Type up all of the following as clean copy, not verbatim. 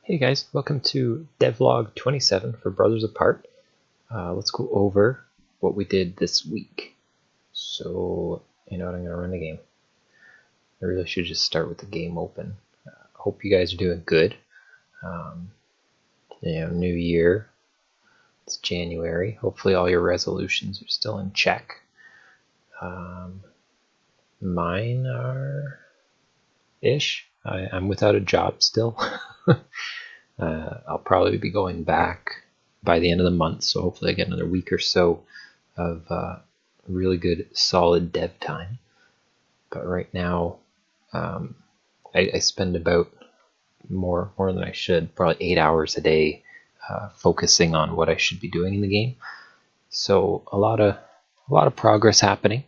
Hey guys, welcome to Devlog 27 for Brothers Apart. Let's go over what we did this week. So, I'm going to run the game. I really should just start with the game open. Hope you guys are doing good. New year. It's January. Hopefully all your resolutions are still in check. Mine are ish. I'm without a job still. I'll probably be going back by the end of the month, so hopefully I get another week or so of really good, solid dev time. But right now, I spend about more than I should, probably 8 hours a day, focusing on what I should be doing in the game. So a lot of progress happening.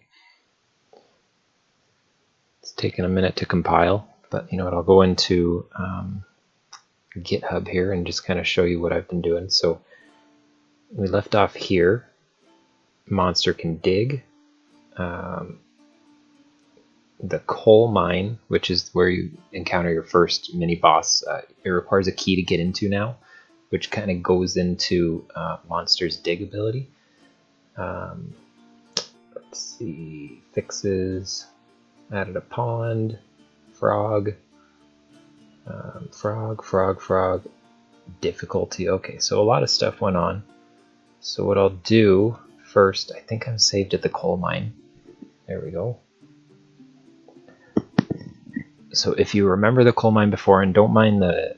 It's taken a minute to compile, but you know what? I'll go into GitHub here and just kind of show you what I've been doing. So we left off here. Monster can dig. The coal mine, which is where you encounter your first mini boss, it requires a key to get into now, which kind of goes into Monster's dig ability. Let's see, fixes, added a pond, frog, frog, difficulty. Okay, so a lot of stuff went on. So what I'll do first, I think I'm saved at the coal mine. There we go. So if you remember the coal mine before, and don't mind the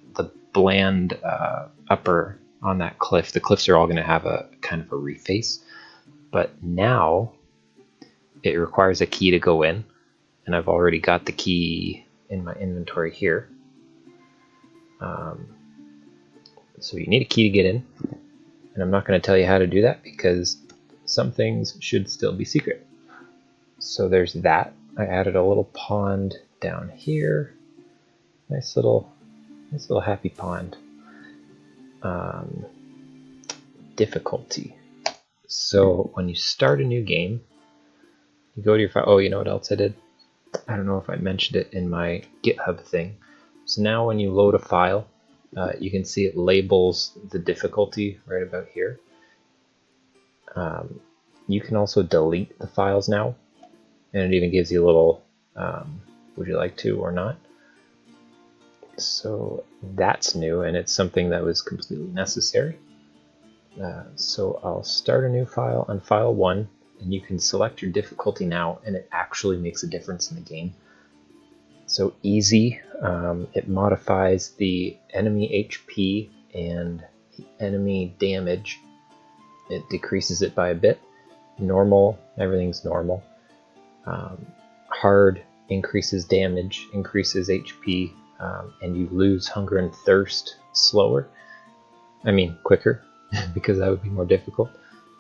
bland upper on that cliff, the cliffs are all going to have a kind of a reface. But now it requires a key to go in, and I've already got the key in my inventory here. So you need a key to get in, and I'm not going to tell you how to do that because some things should still be secret. So there's that. I added a little pond down here. Nice little happy pond. Difficulty. So when you start a new game, you go to your file. Oh, you know what else I did? I don't know if I mentioned it in my GitHub thing. So now when you load a file, you can see it labels the difficulty right about here. You can also delete the files now, and it even gives you a little would you like to or not. So that's new, and it's something that was completely necessary. So I'll start a new file on file 1, and you can select your difficulty now, and it actually makes a difference in the game. So easy, it modifies the enemy HP and the enemy damage. It decreases it by a bit. Normal, everything's normal. Hard increases damage, increases HP, and you lose hunger and thirst slower. I mean quicker, because that would be more difficult.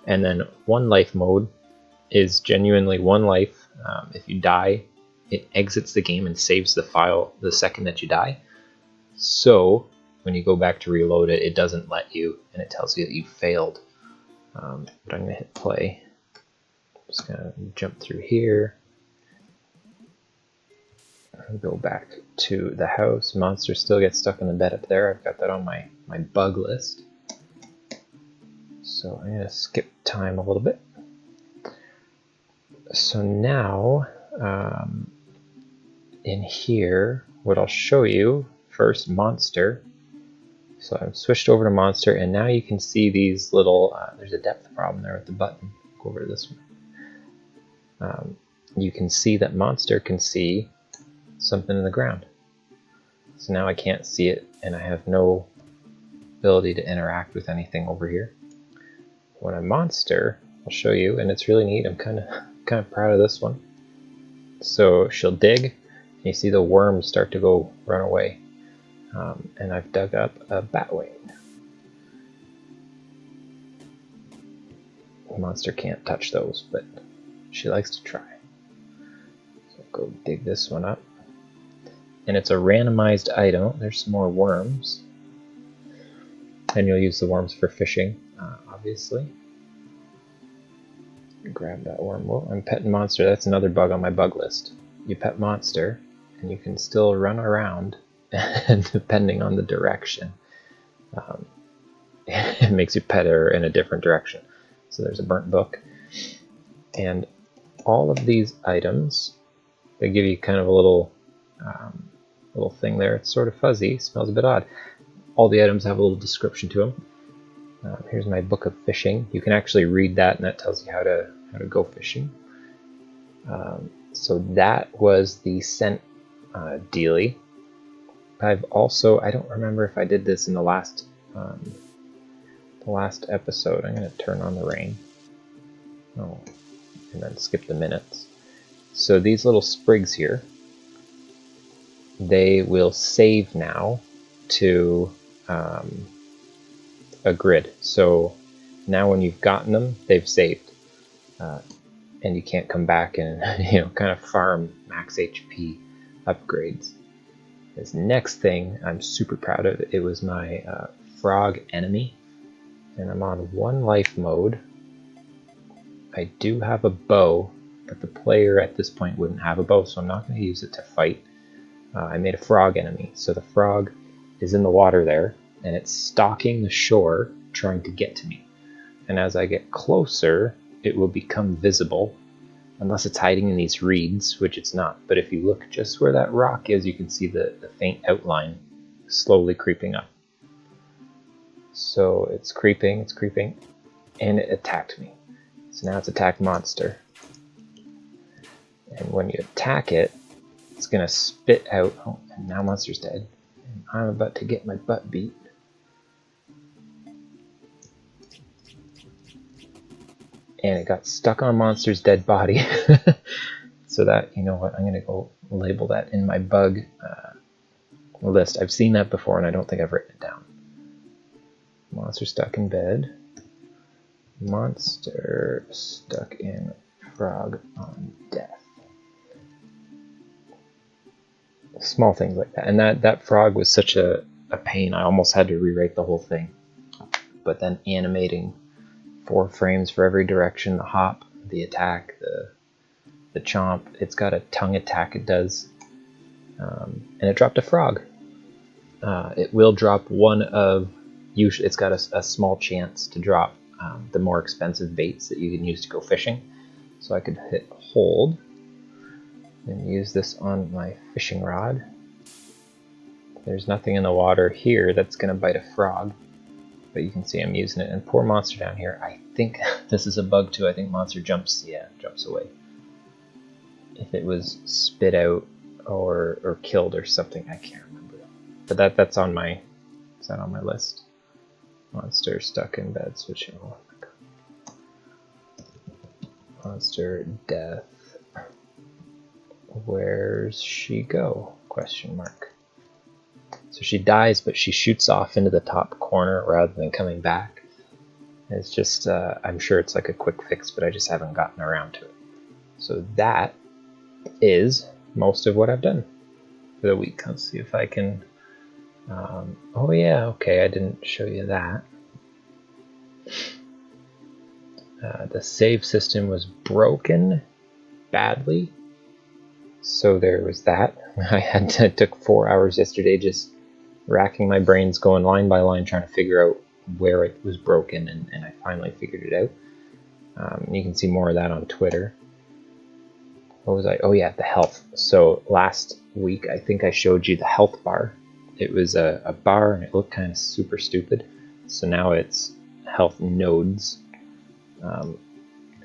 And then one life mode is genuinely one life. If you die, it exits the game and saves the file the second that you die. So when you go back to reload it, it doesn't let you, and it tells you that you failed. But I'm going to hit play. Just going to jump through here. Go back to the house. Monster still gets stuck in the bed up there. I've got that on my bug list. So I'm going to skip time a little bit. So now, in here, what I'll show you first, Monster. So I've switched over to Monster, and now you can see these little, there's a depth problem there with the button. Go over to this one. You can see that Monster can see something in the ground. So now I can't see it, and I have no ability to interact with anything over here. When I'm Monster, I'll show you, and it's really neat. I'm kind of proud of this one. So she'll dig, and you see the worms start to run away. And I've dug up a batwing. The Monster can't touch those, but she likes to try. So I'll go dig this one up. And it's a randomized item. There's some more worms. And you'll use the worms for fishing, obviously. Grab that worm. Well, I'm petting Monster. That's another bug on my bug list. You pet Monster, and you can still run around, and depending on the direction, It makes you pet her in a different direction. So there's a burnt book. And all of these items, they give you kind of a little thing there. It's sort of fuzzy, smells a bit odd. All the items have a little description to them. Here's my book of fishing. You can actually read that, and that tells you how to go fishing. So that was the scent dealie. I've also, I don't remember if I did this in the last episode. I'm going to turn on the rain. Oh, and then skip the minutes. So these little sprigs here, they will save now to a grid. So now when you've gotten them, they've saved. And you can't come back and kind of farm max HP upgrades. This next thing I'm super proud of. It was my frog enemy, and I'm on 1 life mode. I do have a bow, but the player at this point wouldn't have a bow, so I'm not going to use it to fight. I made a frog enemy, so the frog is in the water there, and it's stalking the shore trying to get to me. And as I get closer, it will become visible, unless it's hiding in these reeds, which it's not. But if you look just where that rock is, you can see the faint outline slowly creeping up. So it's creeping, and it attacked me. So now it's attack monster. And when you attack it, it's going to spit out... Oh, and now monster's dead. And I'm about to get my butt beat. And it got stuck on monster's dead body. So that, you know what, I'm going to go label that in my bug list. I've seen that before, and I don't think I've written it down. Monster stuck in bed. Monster stuck in frog on death. Small things like that. And that frog was such a pain. I almost had to rewrite the whole thing. But then animating 4 frames for every direction, the hop, the attack, the chomp. It's got a tongue attack it does. And it dropped a frog. It will drop one of... Usually, it's got a small chance to drop the more expensive baits that you can use to go fishing. So I could hit hold and use this on my fishing rod. There's nothing in the water here that's going to bite a frog, but you can see I'm using it. And poor monster down here, I think this is a bug too. I think monster jumps away. If it was spit out or killed or something, I can't remember. But that's on my list. Monster stuck in bed switching. Oh my god. Monster death. Where's she go? Question mark. So she dies, but she shoots off into the top corner rather than coming back. It's just, I'm sure it's like a quick fix, but I just haven't gotten around to it. So that is most of what I've done for the week. Let's see if I can... oh yeah, okay, I didn't show you that. The save system was broken badly. So there was that. It took 4 hours yesterday just racking my brains, going line by line, trying to figure out where it was broken, and I finally figured it out. You can see more of that on Twitter. What was I? Oh yeah, the health. So last week, I think I showed you the health bar. It was a bar, and it looked kind of super stupid. So now it's health nodes.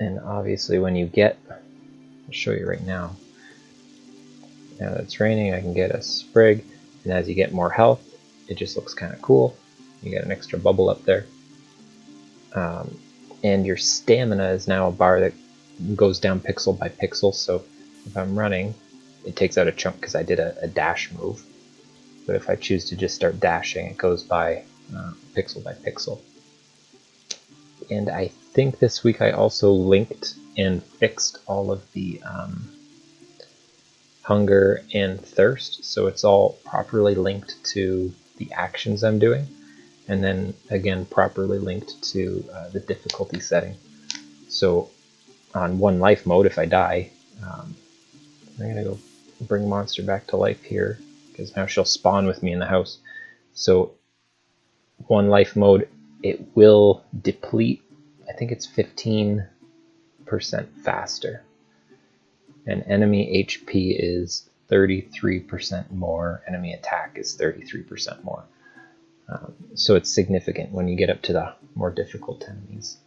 And obviously when you get... I'll show you right now. Now that it's raining, I can get a sprig, and as you get more health, it just looks kind of cool. You get an extra bubble up there. And your stamina is now a bar that goes down pixel by pixel, so if I'm running, it takes out a chunk because I did a dash move. But if I choose to just start dashing, it goes by pixel by pixel. And I think this week I also linked and fixed all of the hunger and thirst, so it's all properly linked to the actions I'm doing, and then again properly linked to the difficulty setting. So on 1 life mode, if I die, I'm gonna go bring monster back to life here, because now she'll spawn with me in the house. So 1 life mode, it will deplete, I think it's 15% faster. And enemy HP is 33% more, enemy attack is 33% more. So it's significant when you get up to the more difficult enemies.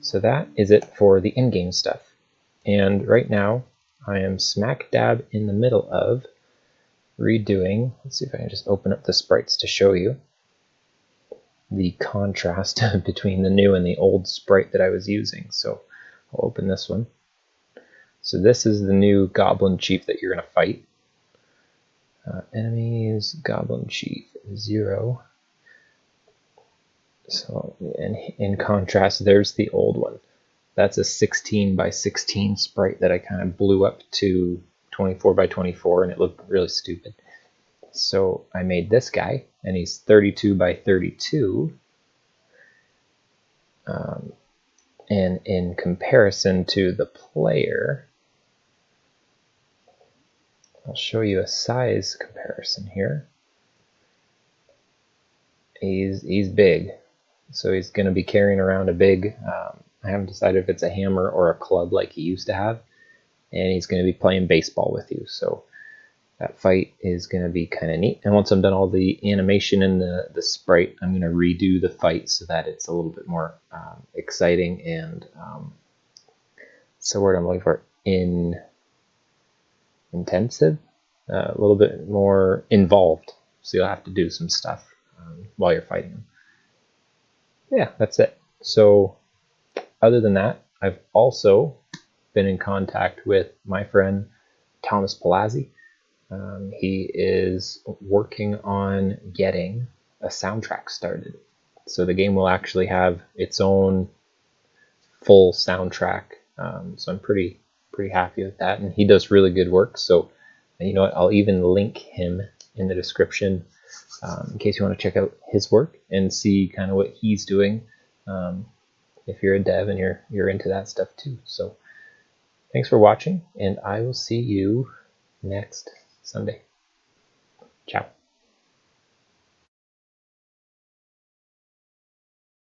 So that is it for the in-game stuff. And right now, I am smack dab in the middle of redoing, let's see if I can just open up the sprites to show you the contrast between the new and the old sprite that I was using. So I'll open this one. So this is the new Goblin Chief that you're going to fight. Enemies, Goblin Chief, 0. So in contrast, there's the old one. That's a 16 by 16 sprite that I kind of blew up to 24 by 24, and it looked really stupid. So I made this guy, and he's 32 by 32. And in comparison to the player, I'll show you a size comparison here. He's big, so he's going to be carrying around a big, I haven't decided if it's a hammer or a club like he used to have, and he's going to be playing baseball with you. So that fight is going to be kind of neat. And once I'm done all the animation and the sprite, I'm going to redo the fight so that it's a little bit more exciting and, what's the word I'm looking for? Intensive? A little bit more involved. So you'll have to do some stuff while you're fighting them. Yeah, that's it. So other than that, I've also been in contact with my friend Thomas Palazzi. He is working on getting a soundtrack started. So the game will actually have its own full soundtrack. So I'm pretty happy with that. And he does really good work. So you know what, I'll even link him in the description in case you want to check out his work and see kind of what he's doing. If you're a dev and you're into that stuff too. So thanks for watching, and I will see you next Sunday. Ciao.